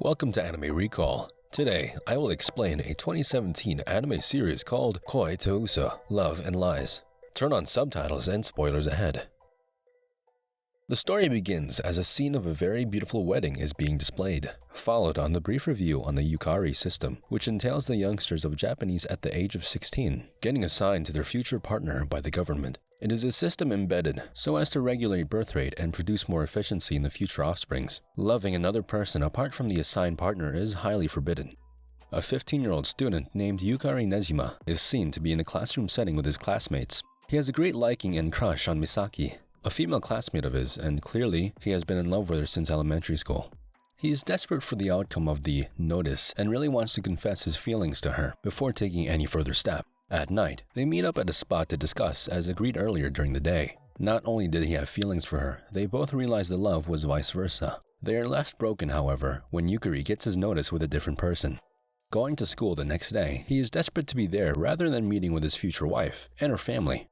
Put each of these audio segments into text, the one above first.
Welcome to Anime Recall. Today, I will explain a 2017 anime series called Koi to Uso, Love and Lies. Turn on subtitles and spoilers ahead. The story begins as a scene of a very beautiful wedding is being displayed, followed on the brief review on the Yukari system, which entails the youngsters of Japanese at the age of 16 getting assigned to their future partner by the government. It is a system embedded so as to regulate birth rate and produce more efficiency in the future offsprings. Loving another person apart from the assigned partner is highly forbidden. A 15-year-old student named Yukari Nejima is seen to be in a classroom setting with his classmates. He has a great liking and crush on Misaki, a female classmate of his, and clearly he has been in love with her since elementary school. He is desperate for the outcome of the notice and really wants to confess his feelings to her before taking any further step. At night, they meet up at a spot to discuss as agreed earlier during the day. Not only did he have feelings for her, they both realized the love was vice versa. They are left broken, however, when Yukari gets his notice with a different person. Going to school the next day, he is desperate to be there rather than meeting with his future wife and her family.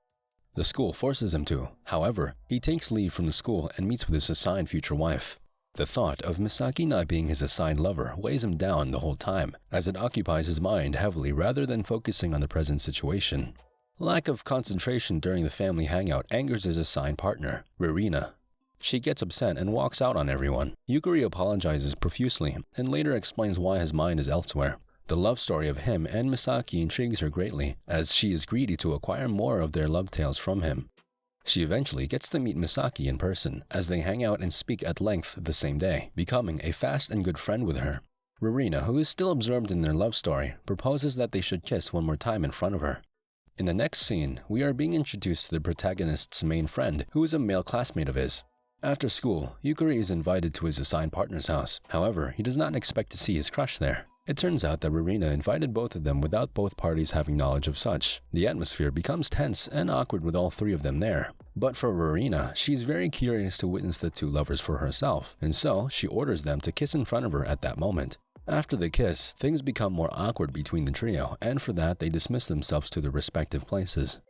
The school forces him to. However, he takes leave from the school and meets with his assigned future wife. The thought of Misaki not being his assigned lover weighs him down the whole time, as it occupies his mind heavily rather than focusing on the present situation. Lack of concentration during the family hangout angers his assigned partner, Ririna. She gets upset and walks out on everyone. Yukari apologizes profusely and later explains why his mind is elsewhere. The love story of him and Misaki intrigues her greatly, as she is greedy to acquire more of their love tales from him. She eventually gets to meet Misaki in person as they hang out and speak at length the same day, becoming a fast and good friend with her. Ririna, who is still absorbed in their love story, proposes that they should kiss one more time in front of her. In the next scene, we are being introduced to the protagonist's main friend, who is a male classmate of his. After school, Yukari is invited to his assigned partner's house. However, he does not expect to see his crush there. It turns out that Ririna invited both of them without both parties having knowledge of such. The atmosphere becomes tense and awkward with all three of them there. But for Ririna, she's very curious to witness the two lovers for herself, and so she orders them to kiss in front of her at that moment. After the kiss, things become more awkward between the trio, and for that they dismiss themselves to their respective places.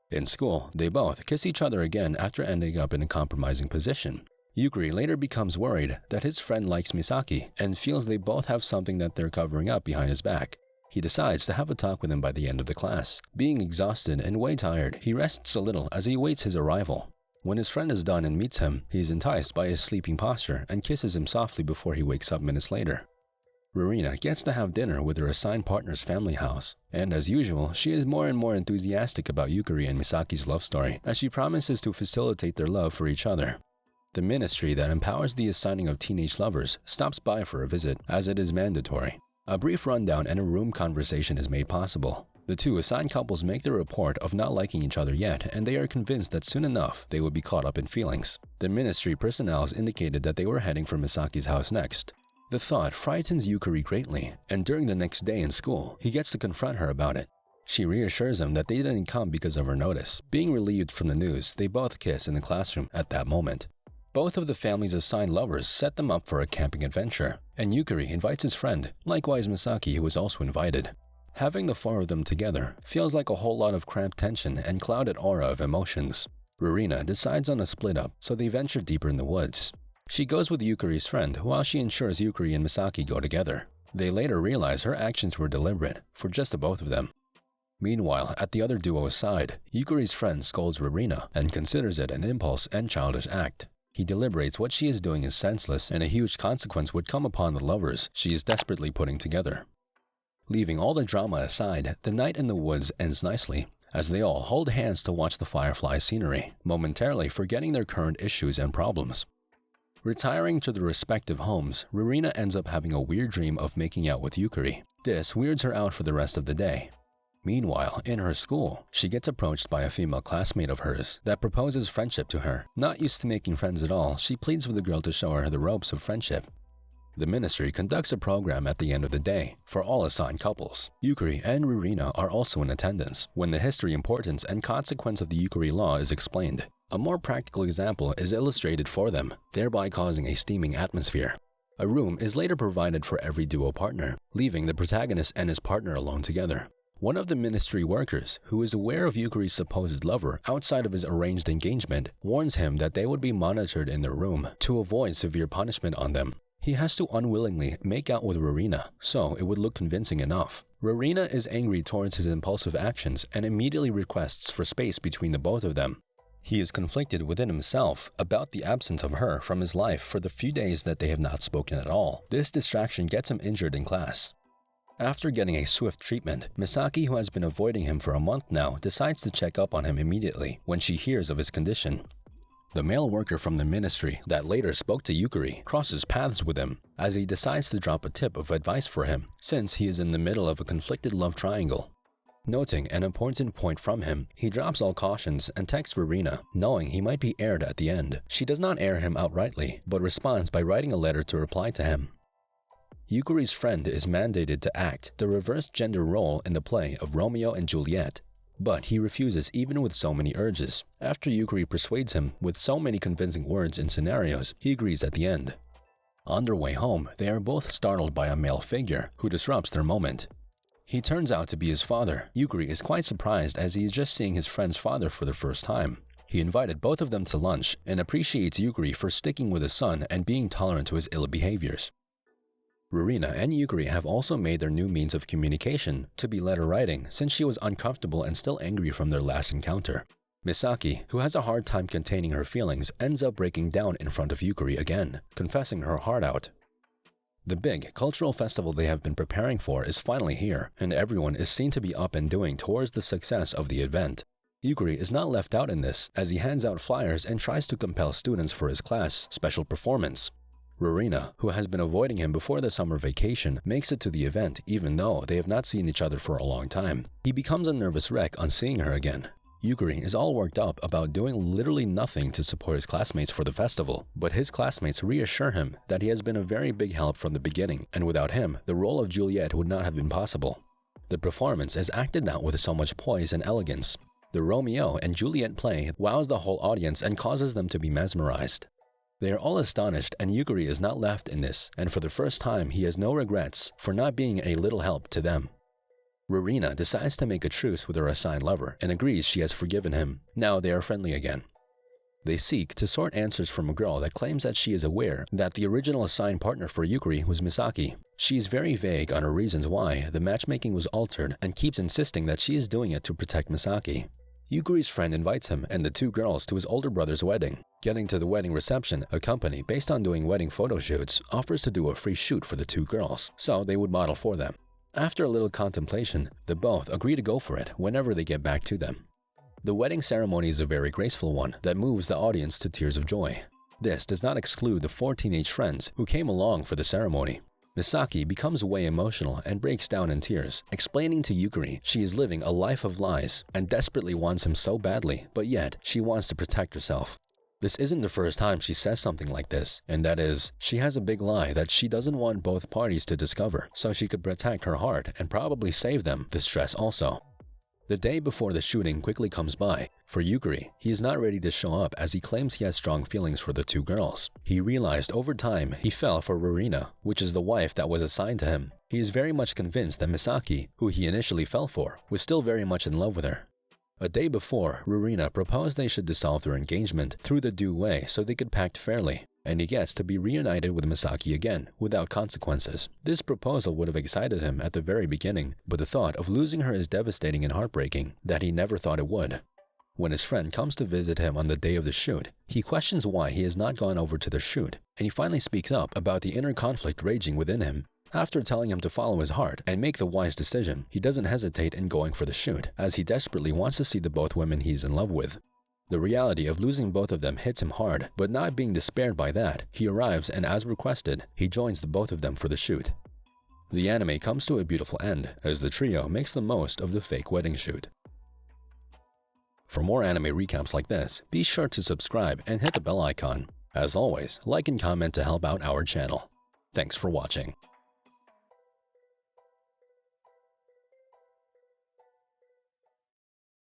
In school, they both kiss each other again after ending up in a compromising position. Yukari later becomes worried that his friend likes Misaki and feels they both have something that they're covering up behind his back. He decides to have a talk with him by the end of the class. Being exhausted and way tired, he rests a little as he awaits his arrival. When his friend is done and meets him, he is enticed by his sleeping posture and kisses him softly before he wakes up minutes later. Ririna gets to have dinner with her assigned partner's family house, and as usual, she is more and more enthusiastic about Yukari and Misaki's love story as she promises to facilitate their love for each other. The ministry that empowers the assigning of teenage lovers stops by for a visit, as it is mandatory. A brief rundown and a room conversation is made possible. The two assigned couples make the report of not liking each other yet, and they are convinced that soon enough they would be caught up in feelings. The ministry personnel indicated that they were heading for Misaki's house next. The thought frightens Yukari greatly, and during the next day in school, he gets to confront her about it. She reassures him that they didn't come because of her notice. Being relieved from the news, they both kiss in the classroom at that moment. Both of the family's assigned lovers set them up for a camping adventure, and Yukari invites his friend, likewise Misaki, who was also invited. Having the four of them together feels like a whole lot of cramped tension and clouded aura of emotions. Ririna decides on a split up, so they venture deeper in the woods. She goes with Yukari's friend while she ensures Yukari and Misaki go together. They later realize her actions were deliberate, for just the both of them. Meanwhile, at the other duo's side, Yukari's friend scolds Ririna and considers it an impulse and childish act. He deliberates what she is doing is senseless and a huge consequence would come upon the lovers she is desperately putting together. Leaving all the drama aside, the night in the woods ends nicely, as they all hold hands to watch the firefly scenery, momentarily forgetting their current issues and problems. Retiring to their respective homes, Ririna ends up having a weird dream of making out with Yukari. This weirds her out for the rest of the day. Meanwhile, in her school, she gets approached by a female classmate of hers that proposes friendship to her. Not used to making friends at all, she pleads with the girl to show her the ropes of friendship. The ministry conducts a program at the end of the day for all assigned couples. Yukari and Ririna are also in attendance when the history, importance, and consequence of the Yukari law is explained. A more practical example is illustrated for them, thereby causing a steaming atmosphere. A room is later provided for every duo partner, leaving the protagonist and his partner alone together. One of the ministry workers, who is aware of Yukari's supposed lover outside of his arranged engagement, warns him that they would be monitored in their room to avoid severe punishment on them. He has to unwillingly make out with Rurina, so it would look convincing enough. Rurina is angry towards his impulsive actions and immediately requests for space between the both of them. He is conflicted within himself about the absence of her from his life for the few days that they have not spoken at all. This distraction gets him injured in class. After getting a swift treatment, Misaki, who has been avoiding him for a month now, decides to check up on him immediately when she hears of his condition. The male worker from the ministry that later spoke to Yukari crosses paths with him as he decides to drop a tip of advice for him since he is in the middle of a conflicted love triangle. Noting an important point from him, he drops all cautions and texts Rurina, knowing he might be aired at the end. She does not air him outrightly, but responds by writing a letter to reply to him. Yukari's friend is mandated to act the reversed gender role in the play of Romeo and Juliet, but he refuses even with so many urges. After Yukari persuades him with so many convincing words and scenarios, he agrees at the end. On their way home, they are both startled by a male figure who disrupts their moment. He turns out to be his father. Yukari is quite surprised as he is just seeing his friend's father for the first time. He invited both of them to lunch and appreciates Yukari for sticking with his son and being tolerant to his ill behaviors. Rurina and Yukari have also made their new means of communication to be letter writing since she was uncomfortable and still angry from their last encounter. Misaki, who has a hard time containing her feelings, ends up breaking down in front of Yukari again, confessing her heart out. The big cultural festival they have been preparing for is finally here, and everyone is seen to be up and doing towards the success of the event. Yukari is not left out in this as he hands out flyers and tries to compel students for his class special performance. Rurina, who has been avoiding him before the summer vacation, makes it to the event even though they have not seen each other for a long time. He becomes a nervous wreck on seeing her again. Yukari is all worked up about doing literally nothing to support his classmates for the festival, but his classmates reassure him that he has been a very big help from the beginning, and without him, the role of Juliet would not have been possible. The performance is acted out with so much poise and elegance. The Romeo and Juliet play wows the whole audience and causes them to be mesmerized. They are all astonished and Yukari is not left in this, and for the first time he has no regrets for not being a little help to them. Rurina decides to make a truce with her assigned lover and agrees she has forgiven him. Now they are friendly again. They seek to sort answers from a girl that claims that she is aware that the original assigned partner for Yukari was Misaki. She is very vague on her reasons why the matchmaking was altered and keeps insisting that she is doing it to protect Misaki. Yukari's friend invites him and the two girls to his older brother's wedding. Getting to the wedding reception, a company based on doing wedding photo shoots offers to do a free shoot for the two girls, so they would model for them. After a little contemplation, they both agree to go for it whenever they get back to them. The wedding ceremony is a very graceful one that moves the audience to tears of joy. This does not exclude the 4 teenage friends who came along for the ceremony. Misaki becomes way emotional and breaks down in tears, explaining to Yukari she is living a life of lies and desperately wants him so badly, but yet she wants to protect herself. This isn't the first time she says something like this, and that is, she has a big lie that she doesn't want both parties to discover, so she could protect her heart and probably save them the stress also. The day before the shooting quickly comes by. For Yukari, he is not ready to show up as he claims he has strong feelings for the two girls. He realized over time he fell for Rurina, which is the wife that was assigned to him. He is very much convinced that Misaki, who he initially fell for, was still very much in love with her. A day before, Rurina proposed they should dissolve their engagement through the due way so they could pact fairly, and he gets to be reunited with Misaki again, without consequences. This proposal would have excited him at the very beginning, but the thought of losing her is devastating and heartbreaking that he never thought it would. When his friend comes to visit him on the day of the shoot, he questions why he has not gone over to the shoot, and he finally speaks up about the inner conflict raging within him. After telling him to follow his heart and make the wise decision, he doesn't hesitate in going for the shoot, as he desperately wants to see the both women he's in love with. The reality of losing both of them hits him hard, but not being despaired by that, he arrives and as requested, he joins the both of them for the shoot. The anime comes to a beautiful end, as the trio makes the most of the fake wedding shoot. For more anime recaps like this, be sure to subscribe and hit the bell icon. As always, like and comment to help out our channel. Thanks for watching.